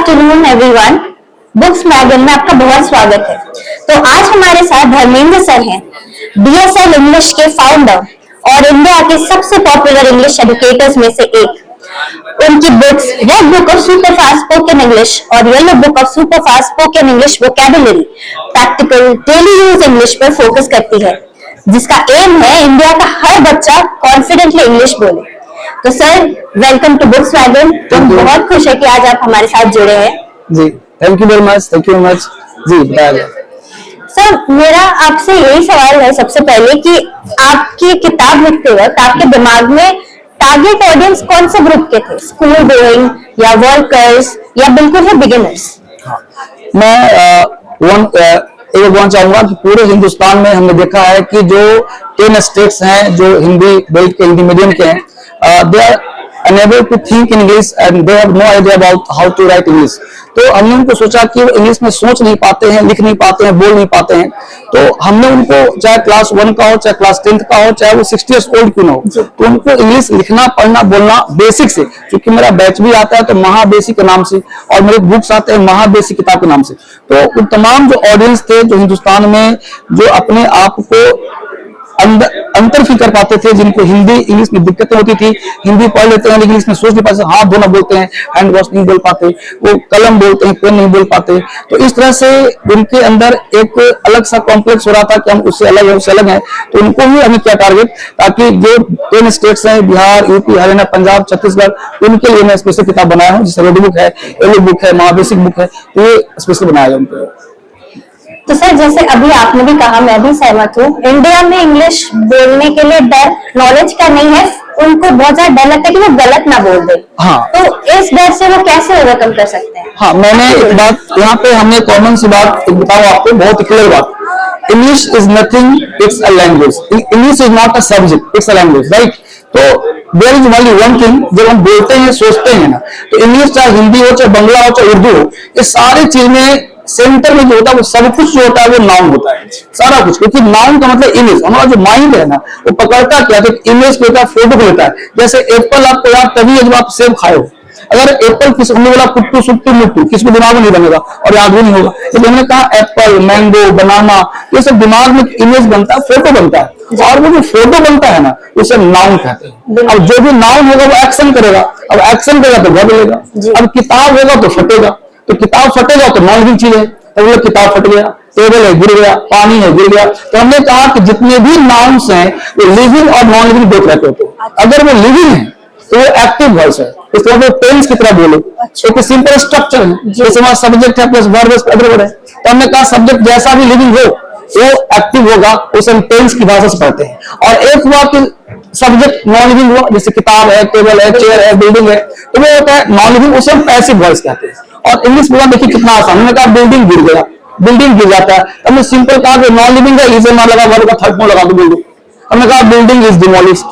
Afternoon everyone. Books magazine में आपका बहुत स्वागत है। तो आज हमारे साथ धर्मेंद्र सर हैं, DSL इंग्लिश के फाउंडर और इंडिया के सबसे पॉपुलर इंग्लिश एजुकेटर्स में से एक। उनकी books red book of super fast spoken English और yellow book of super fast spoken English vocabulary practical daily use English पर फोकस करती है, जिसका एम है इंडिया का हर बच्चा कॉन्फिडेंटली इंग्लिश बोले। तो sir, welcome to books magazine. हम बहुत खुश है कि आज आप हमारे साथ जुड़े हैं। जी, थैंक यू वेरी मच। जी, बताया जाए। सर, मेरा आपसे यही सवाल है सबसे पहले कि आपकी किताब लिखते वक्त आपके दिमाग में टारगेट ऑडियंस कौन से ग्रुप के थे? स्कूल गोइंग या वर्कर्स या बिल्कुल ही बिगिनर्स? मैं ये बोलना चाहूंगा कि पूरे हिंदुस्तान में हमने देखा है कि जो 10 स्टेट्स हैं जो हिंदी बेल्ट के हिंदी मीडियम के हैं, they are unable to think in English and they have no idea about how to write English। तो हमने उनको सोचा कि वो इंग्लिश में सोच नहीं पाते हैं, लिख नहीं पाते हैं, बोल नहीं पाते हैं। तो हमने उनको, चाहे क्लास 1 का हो, चाहे क्लास 10th का हो, चाहे वो 60 years old क्यों ना हो, तो उनको इंग्लिश लिखना पढ़ना बोलना बेसिक से, क्योंकि मेरा बैच भी आता है तो महाबेसिक के नाम से, और मेरे बुक्स आते हैं महाबेसिक किताब के नाम से। तो उन तमाम जो ऑडियंस थे जो हिंदुस्तान में जो अपने आप को अंतर फील कर पाते थे, जिनको हिंदी इंग्लिश में दिक्कतें होती थी, हिंदी पढ़ लेते हैं लेकिन इंग्लिश में सोच नहीं पाते, हाथ धोना बोलते हैं, हैंड वॉश नहीं बोल पाते, वो कलम बोलते हैं, पेन नहीं बोल पाते। तो इस तरह से उनके अंदर एक अलग सा कॉम्प्लेक्स हो रहा था कि हम उससे अलग हैं, उससे अलग हैं। तो उनको भी हमें क्या टारगेट, ताकि जो 10 स्टेट्स हैं, बिहार, यूपी, हरियाणा, पंजाब, छत्तीसगढ़, उनके लिए मैं स्पेशल किताब बनाया हूँ, जैसे रेड बुक है, येलो बुक है, महाबेसिक बुक है, तो ये स्पेशल बनाया है उनको। तो सर, जैसे अभी आपने भी कहा, मैं भी सहमत हूँ, इंडिया में इंग्लिश बोलने के लिए डर नॉलेज का नहीं है, उनको बहुत ज्यादा डर लगता है कि वो गलत ना बोल दे। हाँ, तो इस डर से वो कैसे ओवरकम कर सकते हैं? हाँ, मैंने एक बात यहाँ पे हमने कॉमन सी बात बताऊँ आपको, बहुत क्लियर बात। English is nothing, it's a language. English is not a subject, it's a language, right? तो there is only one thing, जब हम बोलते हैं सोचते हैं ना, तो इंग्लिश चाहे हिंदी हो, चाहे बंगला हो, चाहे उर्दू हो, ये सारी चीज में सेंटर में जो होता है वो सब कुछ जो होता है वो नाउन होता है, सारा कुछ। क्योंकि नाउन का मतलब इमेज, हमारा जो माइंड है ना वो पकड़ता क्या, तो इमेज को लेता है, फोटो को लेता है। जैसे एप्पल आपको याद तभी है जब आप सेब खाए हो। अगर एप्पल किसी हमने बोला कुट्टू सुट्टू मुट्टू, किसी को दिमाग में नहीं बनेगा और याद भी नहीं होगा। तो हमने कहा एप्पल, मैंगो, बनाना, ये सब दिमाग में इमेज बनता है, फोटो बनता है, और वो जो फोटो बनता है ना उसे नाउन कहते हैं। अब जो भी नाउन होगा वो एक्शन करेगा, अब एक्शन करेगा तो घर मिलेगा। अब किताब होगा तो फटेगा, तो किताब फटेगा तो नॉन लिविंग चीज है, तो वो किताब फट गया, टेबल है गिर गया, पानी है गिर गया। तो हमने कहा कि जितने भी नाउन्स हैं वो लिविंग और नॉन लिविंग दो तरह के होते हैं। अगर वो लिविंग है तो वो एक्टिव वॉइस है, इसलिए वो टेंस की तरह बोलो। एक सिंपल स्ट्रक्चर है, जैसे हमारा सब्जेक्ट है plus verb plus other word है। तो हमने कहा सब्जेक्ट जैसा भी लिविंग हो वो एक्टिव होगा, उसे हम टेंस की भाषा से पढ़ते हैं। और एक हुआ कि सब्जेक्ट नॉन लिविंग हुआ, जैसे किताब है, टेबल है, चेयर है, बिल्डिंग है, तो वो होता है नॉन लिविंग, उसे हम पैसिव वॉइस कहते हैं। और इंग्लिश बोला देखिए कितना आसान, हमने कहा बिल्डिंग गिर गया, बिल्डिंग गिर जाता है। हमने सिंपल कहा कि नॉन लिविंग है, इसे मार लगा, वर्ब का थर्ड फॉर्म लगा दो बिल्डिंग। हमने कहा बिल्डिंग इज डिमोलिश्ड,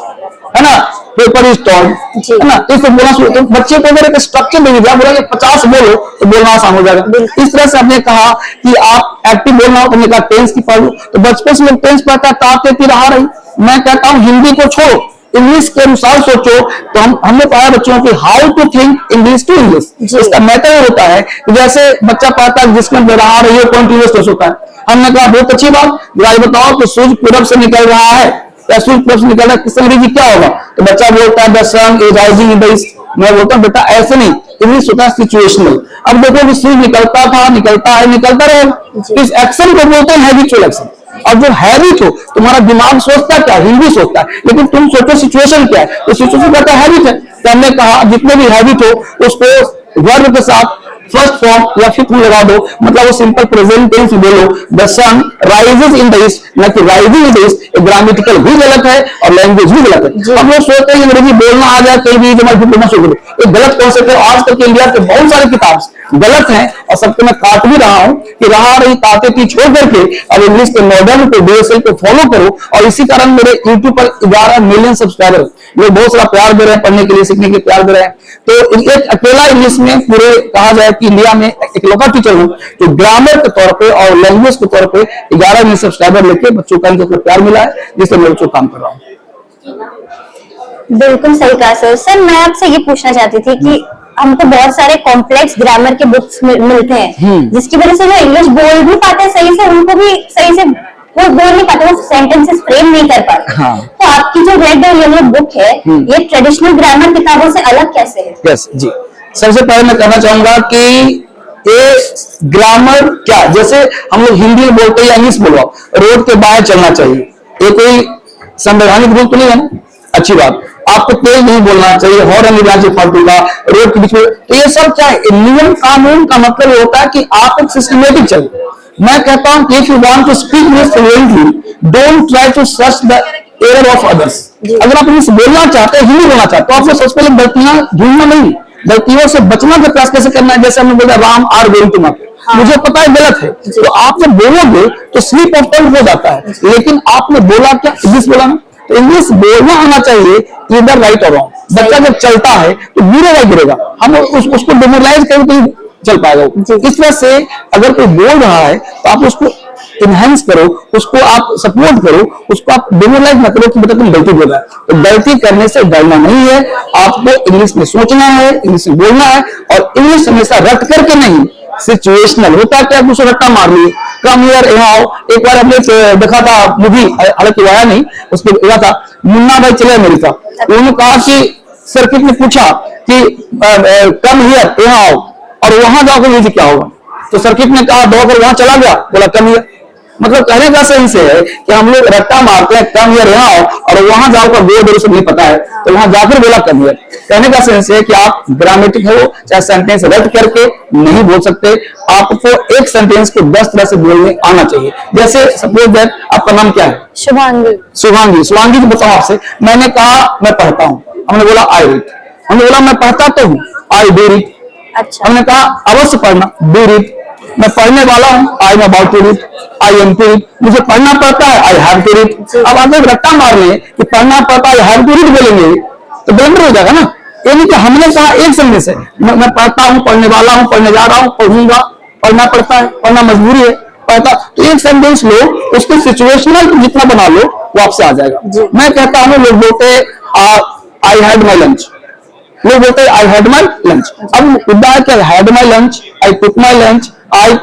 है ना, पेपर इज टॉर्न, है ना। इसको बोलना शुरू, तो बच्चे को अगर एक स्ट्रक्चर दे दिया, बोला कि 50 बोलो तो बोलना आसान हो जाएगा। इस तरह से हमने कहा कि आप एक्टिव बोलना हो, हमने कहा टेंस की पढ़ो। तो बचपन से लोग टेंस पढ़ता है, ताते रहा रही। मैं कहता हूँ हिंदी को छोड़ो, इंग्लिश के अनुसार सोचो। तो हमने पढ़ा बच्चों की how to think English to English. इसका मैटर होता है कि जैसे बच्चा पढ़ता है जिसमें रहा रही है कॉन्टिन्यूअस टेंस होता है। हमने कहा बहुत अच्छी बात, आज बताओ कि सूर्य पूरब से निकल रहा है या सूर्य पूरब से निकल रहा है, किस अंग्रेजी क्या होगा? तो बच्चा बोलता है the sun is rising in the east. मैं बोलता हूँ बेटा ऐसे नहीं, इंग्लिश होता है सिचुएशनल। अब देखो कि सूर्य निकलता था, निकलता है, निकलता रहेगा। इस एक्शन को बोलते हैं हैबिचुअल एक्शन। और जो हैबिट हो, तुम्हारा दिमाग सोचता क्या, हिंदी सोचता है, लेकिन तुम सोचो सिचुएशन क्या है, तो सिचुएशन कहता है हैबिट है। तो हमने कहा जितने भी हैबिट हो उसको वर्ब के साथ फर्स्ट फॉर्म या फिफ्थ फॉर्म लगा दो, मतलब वो सिंपल प्रेजेंट टेंस बोलो, the sun rises in the east, ना कि rising in the east. Grammatical भी गलत है और लैंग्वेज भी गलत है। हम लोग सोचते हैं अंग्रेजी बोलना आ जाए कहीं भी, जमा बोलना शुरू करो, एक गलत कॉन्सेप्ट है। आज तक इंडिया के बहुत सारे किताब गलत हैं और सबको मैं काट भी रहा हूँ कि रहा रही ताते थी छोड़ करके अब इंग्लिश के मॉडर्न को DSL को फॉलो करो। और इसी कारण मेरे YouTube पर 11 मिलियन सब्सक्राइबर, लोग बहुत सारा प्यार दे रहे हैं, पढ़ने के लिए सीखने के प्यार दे रहे हैं। तो एक अकेला इंग्लिश में पूरे कहा जाए कि इंडिया में एक लौका टीचर हूँ जो ग्रामर के तौर पे और लैंग्वेज के तौर पे 11 मिलियन सब्सक्राइबर लेके बच्चों का इनको प्यार मिला है, जिससे मैं बच्चों काम कर रहा हूँ। बिल्कुल सही कहा सर। सर मैं आपसे ये पूछना चाहती थी कि हमको बहुत सारे कॉम्प्लेक्स ग्रामर के बुक्स मिलते हैं, जिसकी वजह से जो इंग्लिश बोल भी पाते हैं सही से, उनको भी सही से वो बोल नहीं पाते, वो सेंटेंसेस फ्रेम नहीं कर पाते। हाँ। तो आपकी जो रेड और येलो बुक है, ये ट्रेडिशनल ग्रामर किताबों से अलग कैसे है? यस जी, सबसे पहले मैं कहना चाहूंगा कि ये ग्रामर क्या, जैसे हम लोग हिंदी में बोलते हैं या इंग्लिश बोलो, रोड के बाहर चलना चाहिए, ये कोई संवैधानिक रूल तो नहीं है ना। अच्छी बात, आपको तेज नहीं बोलना चाहिए, हॉर्न नहीं बजाना फालतू का रोड के बीच में, तो ये सब क्या है, नियम कानून का मतलब ये होता है कि आप एक सिस्टमेटिक चले। मैं कहता हूं कि if you want to speak English fluently, don't try to search the error of others. अगर आप इंग्लिश बोलना चाहते हैं, हिंदी बोलना चाहते हो, तो आपको सबसे पहले गलतियां ढूंढना नहीं, गलतियों से बचना का प्रयास कैसे करना है। जैसे हमने बोला Ram are going to market, मुझे पता है गलत है, तो आप जब बोलोगे तो स्लिप ऑफ टंग हो जाता है, लेकिन आपने बोला क्या, इंग्लिश बोला ना, तो इंग्लिश बोलना आना चाहिए, इधर राइट और रॉन्ग। बच्चा जब चलता है तो गिरेगा गिरेगा, हम उसको डिमोरलाइज करें तो चल पाएगा। इस तरह से अगर कोई बोल रहा है तो आप उसको इनहेंस करो, उसको आप सपोर्ट करो, उसको आप डिमोरलाइज मत करो कि बेटा तुम गलती बोल रहा है। तो गलती करने से डरना नहीं है, आपको इंग्लिश में सोचना है, इंग्लिश में बोलना है, और इंग्लिश हमेशा रट करके नहीं, सिचुएशनल होता है। क्या दूसरा रट्टा मार लिए, कम हियर यहाँ आओ। एक बार हमने देखा था मूवी, हालांकि आया नहीं, उसको देखा था, मुन्ना भाई चले अमेरिका, उन्होंने कहा कि सर्किट ने पूछा कि कम हियर यहाँ आओ, और वहां जाकर मुझे क्या होगा, तो सर्किट ने कहा दौड़कर वहां चला गया, बोला कम हियर। मतलब कहने का सेंस है कि हम लोग रट्टा मारते हैं, कम हियर यहाँ आओ, और वहां जाकर दो दो से नहीं पता है तो वहां जाकर बोला कम हियर। कहने का सेंस है कि आप ग्रामेटिक हो, चाहे सेंटेंस रट करके नहीं बोल सकते, आपको एक सेंटेंस को 10 तरह से बोलने आना चाहिए। जैसे सपोज दैट आपका नाम क्या है? शुभांगी। शुभांगी, शुभांगी को बताओ आपसे, मैंने कहा मैं पढ़ता हूँ, हमने बोला आई रीड, हमने बोला मैं पढ़ता तो हूँ, आई डू रीड। अच्छा। हमने कहा अवश्य पढ़ना, डू रीड। मैं पढ़ने वाला हूँ, I am about to read, I am to read. मुझे पढ़ना पड़ता है, आई हैव टू रीड। अब आप रट्टा मार लें कि पढ़ना पड़ता है, आई हैव टू रीड बोलेंगे तो ब्लंडर हो जाएगा ना। ये नहीं कि हमने कहा एक सेंटेंस है, मैं पढ़ता हूँ, पढ़ने वाला हूँ, पढ़ने जा रहा हूँ, पढ़ूंगा, पढ़ना पड़ता है, पढ़ना मजबूरी है, पढ़ता, तो एक सेंटेंस लो, उसको सिचुएशनल जितना बना लो वो आपसे आ जाएगा। मैं कहता हूँ, लोग बोलते हैं आई हैड माई लंच, लोग बोलते हैं आई हैड माई लंच। अब मुद्दा है कि I had my lunch, I took my lunch, I,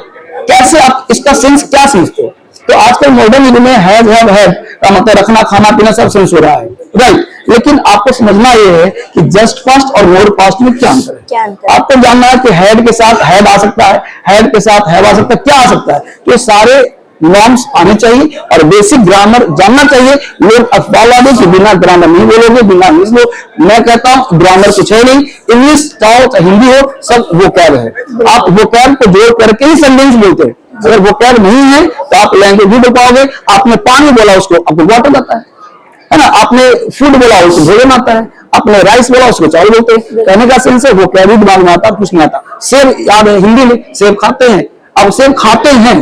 कैसे आप इसका सेंस क्या समझते हो? तो आजकल मॉडर्न युग में हैव हैड का मतलब रखना, खाना पीना सब सेंस हो रहा है, राइट। लेकिन आपको समझना ये है कि जस्ट पास्ट और मोर पास्ट में क्या अंतर है। आपको जानना है कि हैड के साथ हैड आ सकता है, हैड के साथ हैव आ सकता है, क्या आ सकता है, तो ये सारे नॉर्म्स आने चाहिए और बेसिक ग्रामर जानना चाहिए। लोग अफवाह वाले कि बिना ग्रामर नहीं बोलोगे, बिना इंग्लिश लो। मैं कहता हूं ग्रामर कुछ है नहीं, इंग्लिश चाहो चाहे हिंदी हो, सब वोकैब है। आप वोकैब को जोड़ करके ही सेंटेंस बोलते हैं। अगर वोकैब नहीं है तो आप लैंग्वेज नहीं बोल पाओगे। आपने पानी बोला, उसको आपको वाटर आता है ना। आपने फूड बोला, उसको भोजन आता है। आपने राइस बोला, उसको चावल बोलते हैं। कहने का सेंस है वोकैब दिमाग में आता, कुछ नहीं आता। सेब याद है, हिंदी में सेब खाते हैं, अब सेब खाते हैं,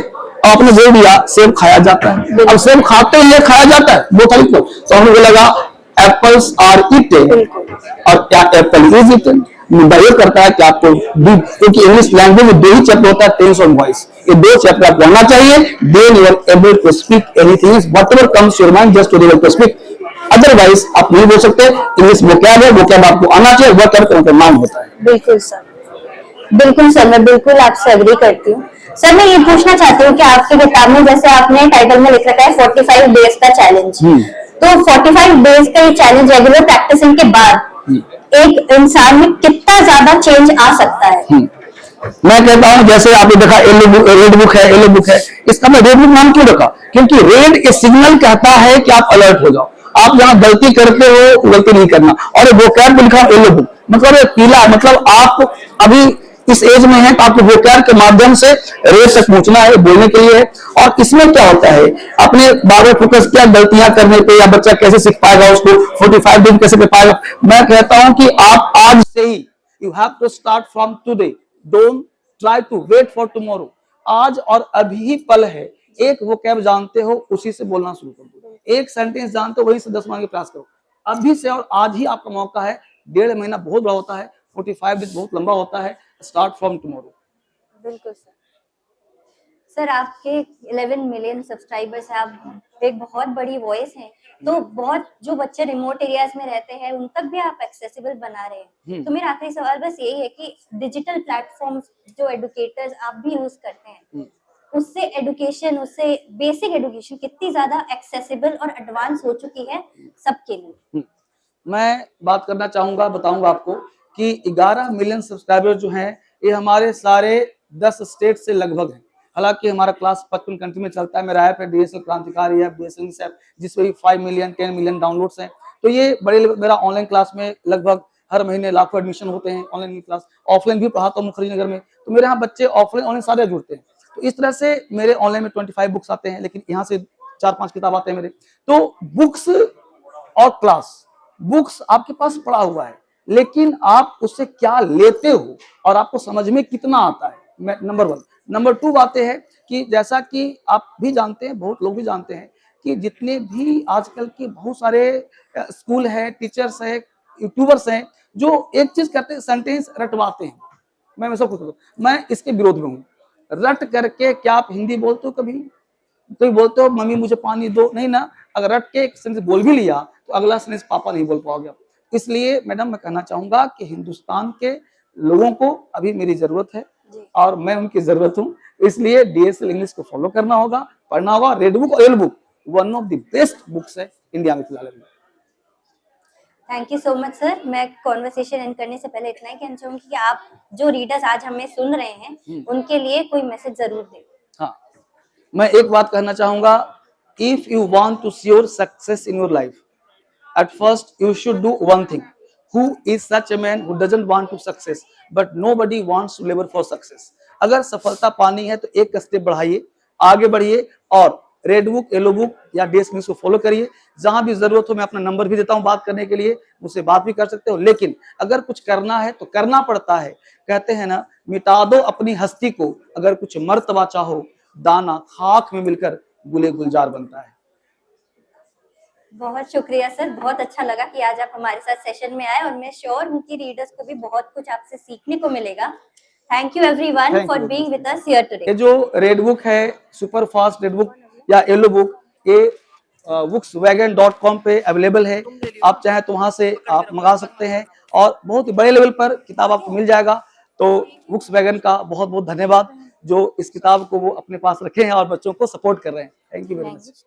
आपने बोल दिया सेब खाया जाता है। अब सेब खाते हैं, खाया जाता है, वो था इक्वल, तो हमने बोलेगा एप्पल्स आर ईटेन और क्या एप्पल इज ईटेन। मुद्दा ये करता है कि आपको, क्योंकि इंग्लिश लैंग्वेज में दो ही चैप्टर होता है, टेंस और वॉइस, ये दो चैप्टर आप पढ़ना चाहिए। Then you are able to speak anything, whatever comes your mind, just to be able to speak. Otherwise आप नहीं बोल सकते। इंग्लिश वोकैब है, वोकैब आपको आना चाहिए, वोकैब का माइंड होता है। बिल्कुल सर, बिल्कुल सर, मैं बिल्कुल आपसे एग्री करती हूँ। सर मैं ये पूछना चाहती हूँ कि आपकी किताब में, जैसे आपने टाइटल में लिख रखा है 45 डेज का चैलेंज, तो 45 डेज का ये चैलेंज रेगुलर प्रैक्टिसिंग के बाद एक इंसान में कितना ज्यादा चेंज आ सकता है? मैं कहता हूं, जैसे आपने देखा रेड बुक है, येलो बुक है, इसका मैं रेड बुक नाम क्यों रखा? क्योंकि रेड एक सिग्नल कहता है कि आप अलर्ट हो जाओ, आप जहां गलती करते हो गलती नहीं करना। और वोकैब में लिखा येलो बुक, मतलब पीला, मतलब आप अभी इस एज में है तो आपको वोकैब के माध्यम से रेड तक पहुंचना है, बोलने के लिए। और इसमें क्या होता है, आपने बार बार फोकस किया गलतियां करने पे, या बच्चा कैसे सीख पाएगा उसको, 45 दिन कैसे कर पाएगा। मैं कहता हूं कि आप आज से ही, you have to start from today, don't try to wait for tomorrow. आज और अभी ही पल है। एक वोकैब जानते हो, उसी से बोलना शुरू कर दो। एक सेंटेंस जानते हो, वहीं से 10 मांगे प्रयास करो अभी से, और आज ही आपका मौका है। 1.5 महीना बहुत बड़ा होता है, 45 दिन बहुत लंबा होता है। Start from tomorrow. बिल्कुल सर। सर आपके 11 मिलियन सब्सक्राइबर्स हैं, आप एक बहुत बड़ी वॉइस हैं, तो बहुत जो बच्चे रिमोट एरियाज में रहते हैं उन तक भी आप एक्सेसिबल बना रहे हैं। तो मेरा आखिरी सवाल बस यही है कि डिजिटल प्लेटफॉर्म्स जो एडुकेटर्स आप भी यूज करते हैं, उससे एडुकेशन, उससे बेसिक एडुकेशन कितनी ज्यादा एक्सेसिबल और एडवांस हो चुकी है सबके लिए? मैं बात करना चाहूंगा, बताऊंगा आपको कि 11 मिलियन सब्सक्राइबर जो हैं ये हमारे सारे 10 स्टेट से लगभग हैं। हालांकि हमारा क्लास 55 कंट्री में चलता है। मेरा ऐप है डीएसएल क्रांतिकारी ऐप, डीएसएल ऐप, जिसमें 5 मिलियन 10 मिलियन डाउनलोड्स हैं। तो ये बड़े मेरा ऑनलाइन क्लास में लगभग हर महीने लाखों एडमिशन होते हैं। ऑनलाइन क्लास, ऑफलाइन भी पढ़ाता हूँ मुखर्जी नगर में, तो मेरे यहाँ बच्चे ऑफलाइन ऑनलाइन सारे जुड़ते हैं। तो इस तरह से मेरे ऑनलाइन में 25 बुक्स आते हैं, लेकिन यहाँ से 4-5 किताब आते हैं मेरे। तो बुक्स और क्लास, बुक्स आपके पास पड़ा हुआ है, लेकिन आप उससे क्या लेते हो और आपको समझ में कितना आता है, नंबर 1। नंबर 2 बातें हैं कि जैसा कि आप भी जानते हैं, बहुत लोग भी जानते हैं कि जितने भी आजकल के बहुत सारे स्कूल है, टीचर्स है, यूट्यूबर्स हैं, जो एक चीज करते हैं, सेंटेंस रटवाते हैं। मैं सब कुछ, मैं इसके विरोध में हूँ। रट करके क्या आप हिंदी बोलते हो कभी? तो बोलते हो मम्मी मुझे पानी दो, नहीं ना। अगर रट के एक सेंटेंस बोल भी लिया तो अगला सेंटेंस पापा नहीं बोल पाओगे। इसलिए मैडम मैं कहना चाहूंगा कि हिंदुस्तान के लोगों को अभी मेरी जरूरत है और मैं उनकी जरूरत हूँ। इसलिए डीएसएल इंग्लिश को फॉलो करना होगा, पढ़ना होगा। रेड बुक और yellow book one of the best books है इंडिया में फिलहाल। Thank you so much sir. मैं कॉन्वर्सेशन एंड करने से पहले इतना ही कहना चाहूंगी कि आप जो रीडर्स आज हमें सुन रहे हैं उनके लिए कोई मैसेज जरूर दें। हाँ, मैं एक बात कहना चाहूंगा, if you want to sure success in your life, at first you should do one thing. Who is such a man who doesn't want to success, but nobody wants to labor for success? अगर सफलता पानी है तो एक step बढ़ाइए, आगे बढ़िए और रेड बुक, येलो बुक या डीएस न्यूज़ को फॉलो करिए। जहां भी जरूरत हो मैं अपना नंबर भी देता हूं बात करने के लिए, मुझसे बात भी कर सकते हो। लेकिन अगर कुछ करना है तो करना पड़ता है। कहते हैं ना, मिटा दो अपनी हस्ती को, अगर कुछ मर्तबा चाहो, दाना खाक में मिलकर गुले गुलजार बनता है। बहुत शुक्रिया सर, बहुत अच्छा लगा कि आज आप हमारे साथ सेशन में आए और मैं श्योर हूँ कि रीडर्स को भी बहुत कुछ आपसे सीखने को मिलेगा। Thank you everyone for being with us here today. ये जो रेड बुक है, सुपर फास्ट रेड बुक या येलो बुक, ये bookswagon.com पे अवेलेबल है। आप चाहे तो वहां से आप मंगा सकते हैं और बहुत ही बड़े लेवल पर किताब आपको मिल जाएगा। तो बुक्स वैगन का बहुत बहुत धन्यवाद जो इस किताब को वो अपने पास रखे हैं और बच्चों को सपोर्ट कर रहे हैं। Thank you very much.